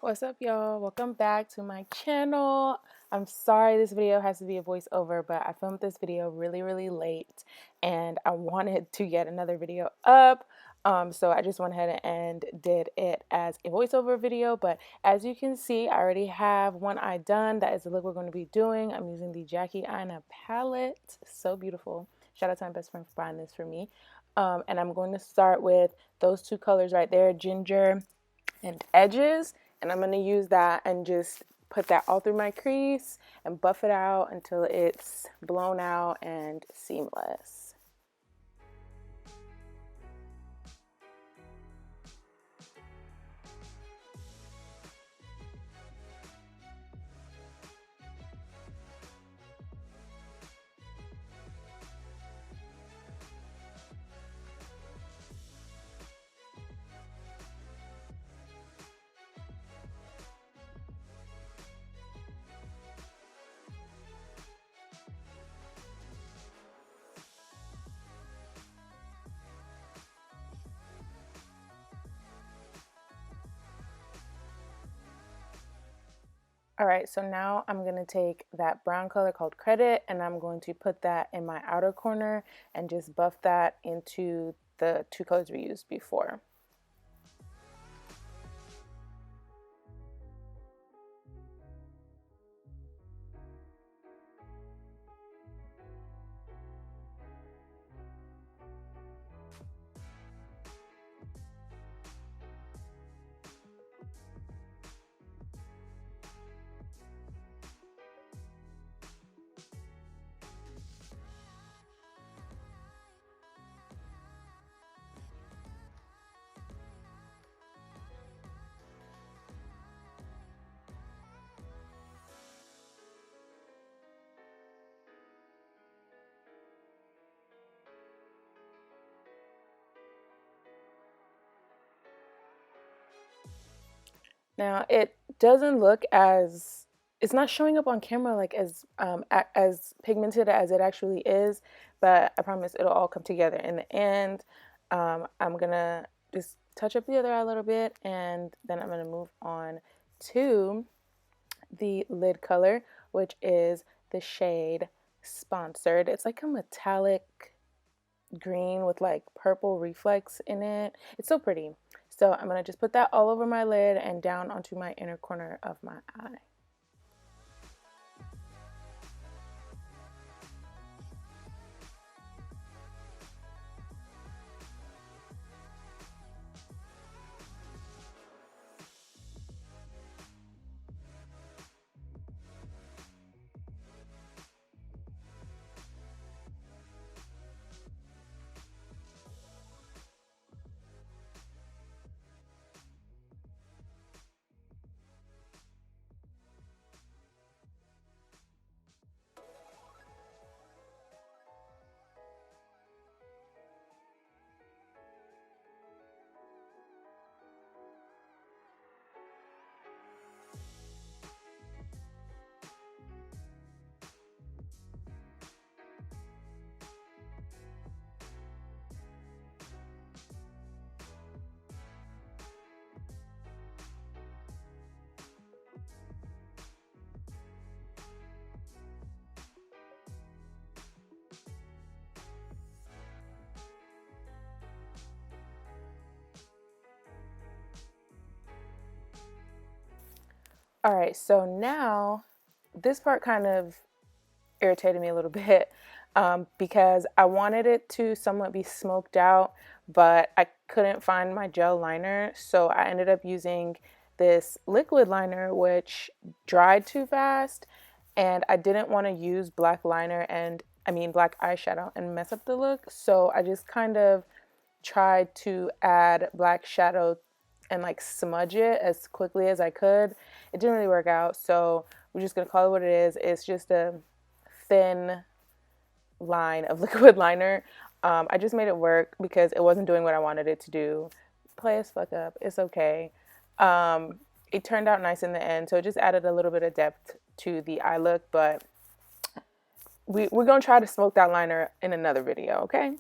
What's up, y'all? Welcome back to my channel. I'm sorry this video has to be a voiceover, but I filmed this video really late and I wanted to get another video up. So I just went ahead and did it as a voiceover video. But as you can see, I already have one eye done. That is the look we're going to be doing. I'm using the Jackie Aina palette. So beautiful. Shout out to my best friend for buying this for me. And I'm going to start with those two colors right there, ginger and edges, and I'm going to use that and just put that all through my crease and buff it out until it's blown out and seamless. All right, so now I'm going to take that brown color called Credit and I'm going to put that in my outer corner and just buff that into the two colors we used before. Now it doesn't look as, it's not showing up on camera like as pigmented as it actually is, but I promise it'll all come together in the end. I'm gonna just touch up the other eye a little bit and then I'm gonna move on to the lid color, which is the shade Sponsored. It's like a metallic green with like purple reflex in it. It's so pretty. So I'm going to just put that all over my lid and down onto my inner corner of my eye. All right, so now this part kind of irritated me a little bit because I wanted it to somewhat be smoked out, but I couldn't find my gel liner. So I ended up using this liquid liner, which dried too fast. And I didn't want to use black liner and black eyeshadow and mess up the look. So I just kind of tried to add black shadow and like smudge it as quickly as I could. It didn't really work out. So we're just going to call it what it is. It's just a thin line of liquid liner. I just made it work because it wasn't doing what I wanted it to do. Play as fuck up. It's okay. It turned out nice in the end, so it just added a little bit of depth to the eye look, but we're going to try to smoke that liner in another video, okay?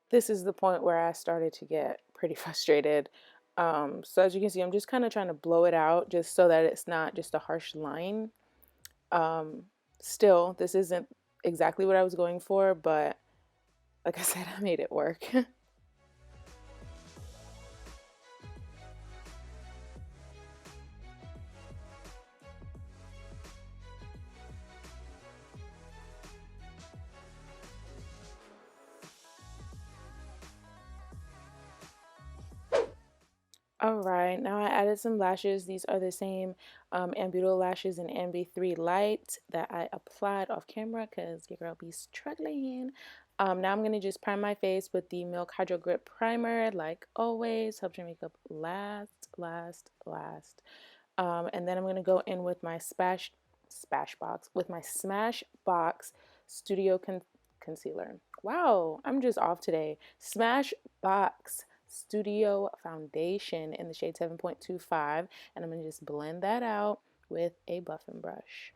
this is the point where I started to get pretty frustrated. So as you can see, I'm just kind of trying to blow it out just so that it's not just a harsh line. Um, Still, this isn't exactly what I was going for, but like I said, I made it work. All right, now I added some lashes. These are the same Ambuto lashes in MB3 Light that I applied off camera because your girl be struggling. Now I'm going to just prime my face with the Milk Hydro Grip Primer, like always. Helps your makeup last. And then I'm going to go in with my Smashbox Studio Concealer. Wow, I'm just off today. Smashbox Studio Foundation in the shade 7.25, and I'm going to just blend that out with a buffing brush.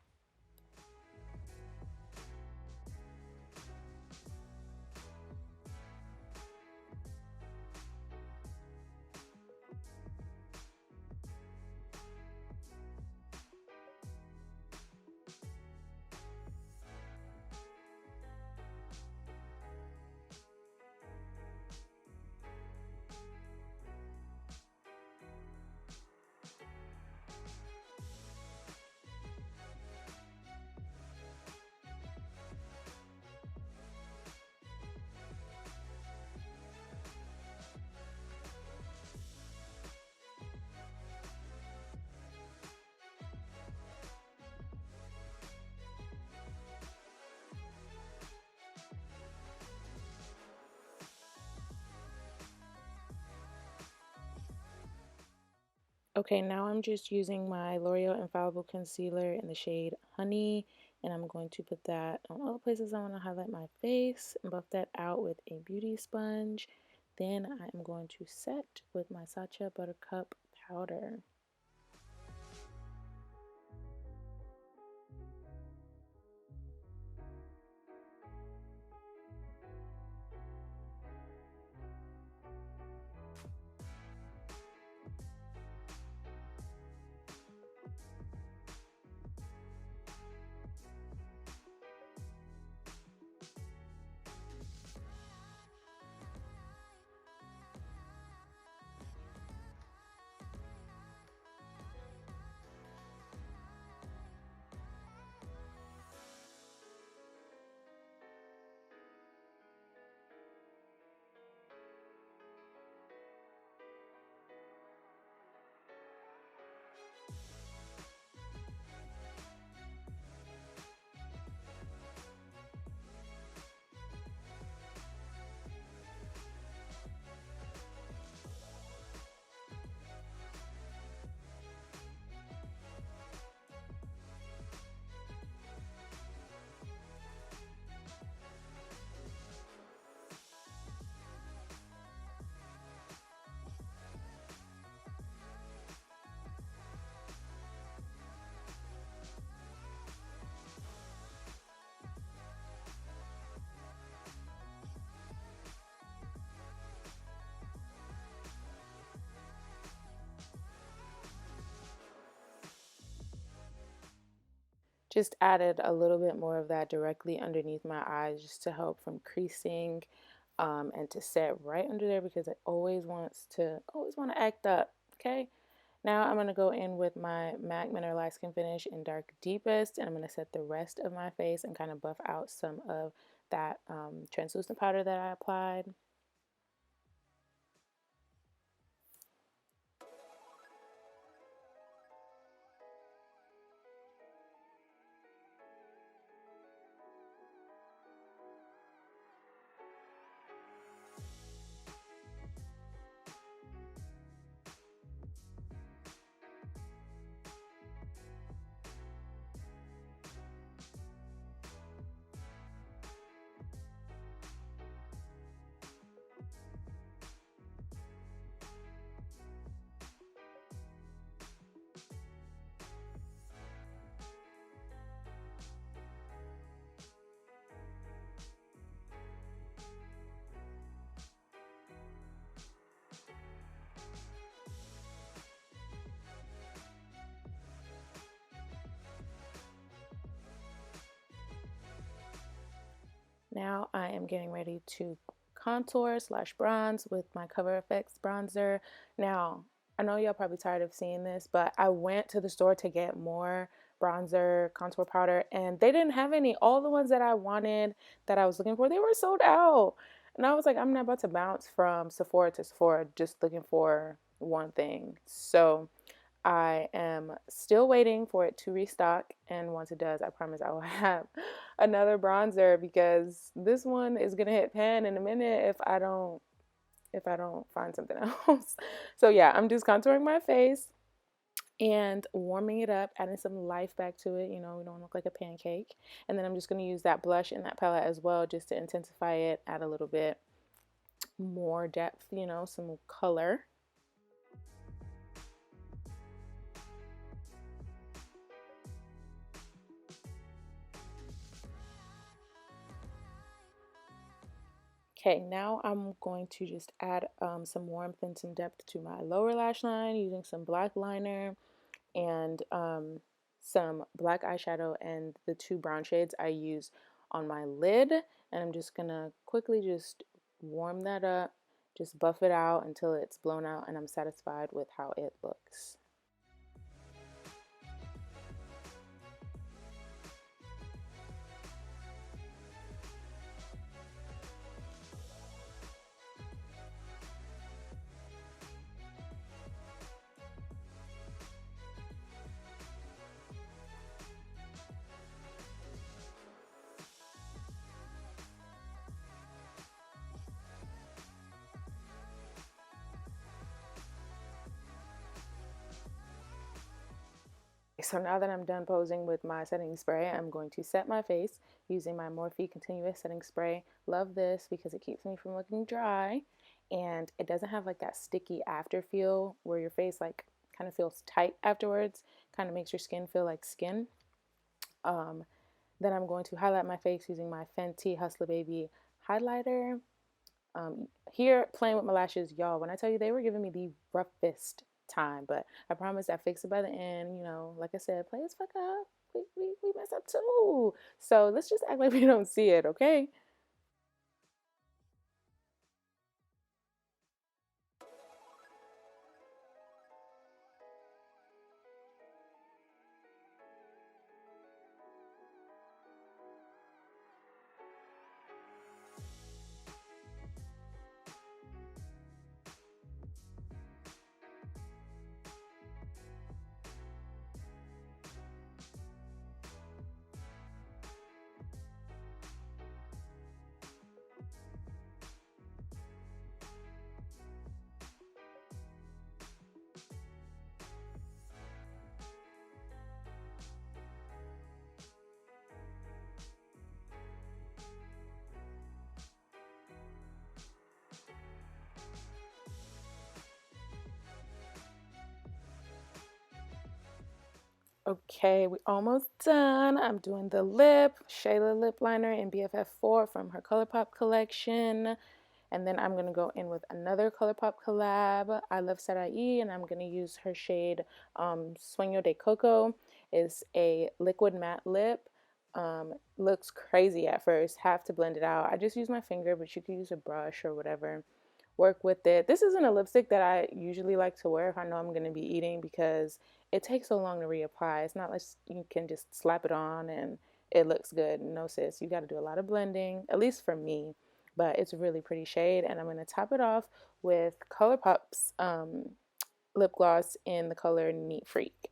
Okay, now I'm just using my L'Oreal Infallible Concealer in the shade Honey, and I'm going to put that on all the places I want to highlight my face and buff that out with a beauty sponge. Then I'm going to set with my Sacha Buttercup powder. Just added a little bit more of that directly underneath my eyes just to help from creasing and to set right under there because it always want to act up. Okay, now I'm going to go in with my MAC Mineralized Skin Finish in Dark Deepest, and I'm going to set the rest of my face and kind of buff out some of that translucent powder that I applied. now I am getting ready to contour slash bronze with my Cover FX bronzer. Now, I know y'all probably tired of seeing this, but I went to the store to get more bronzer contour powder and they didn't have any. All the ones that I wanted, that I was looking for, they were sold out. And I was like, I'm not about to bounce from Sephora to Sephora just looking for one thing. So I am still waiting for it to restock, and once it does, I promise I will have another bronzer because this one is gonna hit pan in a minute if I don't find something else. So yeah, I'm just contouring my face and warming it up, adding some life back to it. You know, we don't look like a pancake. And then I'm just gonna use that blush in that palette as well, just to intensify it, add a little bit more depth, you know, some color. Okay, now I'm going to just add some warmth and some depth to my lower lash line using some black liner and some black eyeshadow and the two brown shades I use on my lid. And I'm just gonna quickly just warm that up, just buff it out until it's blown out and I'm satisfied with how it looks. So now that I'm done posing with my setting spray, I'm going to set my face using my Morphe Continuous Setting Spray. Love this because it keeps me from looking dry and it doesn't have like that sticky after feel where your face like kind of feels tight afterwards, kind of makes your skin feel like skin. Um, then I'm going to highlight my face using my Fenty Hustler Baby highlighter. Here, playing with my lashes, y'all, when I tell you they were giving me the roughest time, but I promise I fixed it by the end. You know, like I said, play as fuck up. We mess up too. So let's just act like we don't see it, okay? Okay, we almost done. I'm doing the lip, Shayla lip liner in BFF4 from her ColourPop collection. And then I'm going to go in with another ColourPop collab, I Love Sarai, and I'm going to use her shade Sueño de Coco. It's a liquid matte lip. Looks crazy at first. Have to blend it out. I just use my finger, but you could use a brush or whatever. Work with it. This isn't a lipstick that I usually like to wear if I know I'm going to be eating because it takes so long to reapply. It's not like you can just slap it on and it looks good. No, sis, you got to do a lot of blending, at least for me. But it's a really pretty shade, and I'm going to top it off with ColourPop's lip gloss in the color Neat Freak.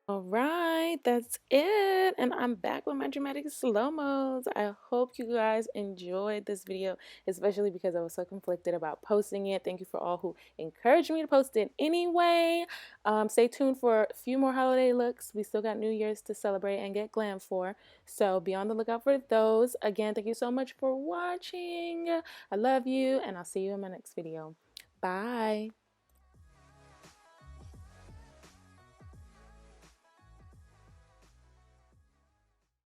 All right, that's it. And I'm back with my dramatic slow-mos. I hope you guys enjoyed this video, especially because I was so conflicted about posting it. Thank you for all who encouraged me to post it anyway. Stay tuned for a few more holiday looks. We still got New Year's to celebrate and get glam for. So be on the lookout for those. Again, thank you so much for watching. I love you, and I'll see you in my next video. Bye.